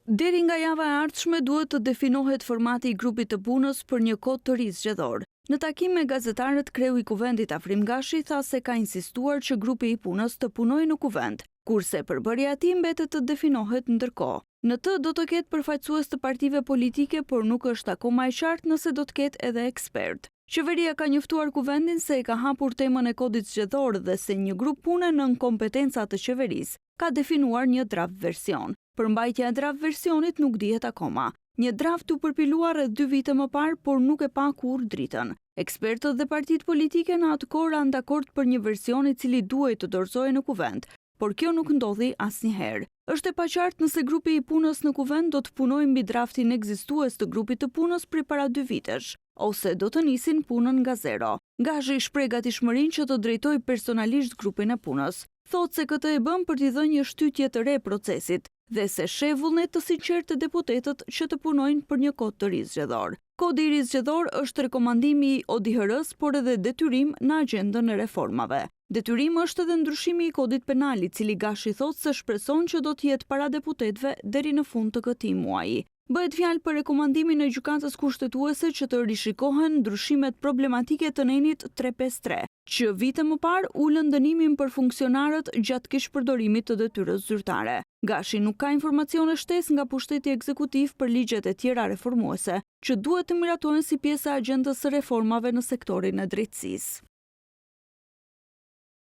Deri nga java e ardhshme duhet të definohet formati i grupit të punës për një kohë të ri zgjedhor. Në takim me gazetarët, kreu i kuvendit Afrim Gashi tha se ka insistuar që grupi i punës të punojë në kuvend, kurse përbërja e tij mbetet të definohet ndërkohë. Në të do të ketë përfaqësues të partive politike, por nuk është akoma e qartë nëse do të ketë edhe ekspert. Qeveria ka njoftuar kuvendin se e ka hapur temën e kodit zgjedhor dhe se një grup pune nën kompetenca të qeverisë ka definuar një draft version. Përmbajtja e draft versionit nuk dihet akoma. Një draft u përpiluar rreth 2 vite më parë, por nuk e pa kurrë dritën. Ekspertët dhe partitë politike në atë kohë ranë dakord për një version i cili duhej të dorëzohej në kuvend, por kjo nuk ndodhi asnjëherë. Është e paqartë nëse grupi i punës në kuvend do të punojë mbi draftin ekzistues të grupit të punës përpara 2 vitesh, ose do të nisin punën nga zero. Gashi shpreh gatishmërinë që të drejtojë personalisht grupin e punës. Thotë se këtë e bën për t'i dhënë një shtytje të re procesit dhe se sheh vullnet të sinqertë të deputetët që të punojnë për një kod të ri zgjedhor. Kodi i ri zgjedhor është rekomandimi i ODIHR-s, por edhe detyrim në agjendën e reformave. Detyrim është edhe ndryshimi i kodit penal, i cili Gashi thotë se shpreson që do të jetë para deputetëve deri në fund të këtij muaji. Bëhet fjalë për rekomandimin e gjykatës kushtetuese që të rishikohen ndryshimet problematike të nenit 353, që vite më parë ulën dënimin për funksionarët gjatë kishpërdorimit të detyrës zyrtare. Gashi nuk ka informacione shtesë nga pushteti ekzekutiv për ligjet e tjera reformuese, që duhet të miratohen si pjesë e agjendës së reformave në sektorin e drejtësisë.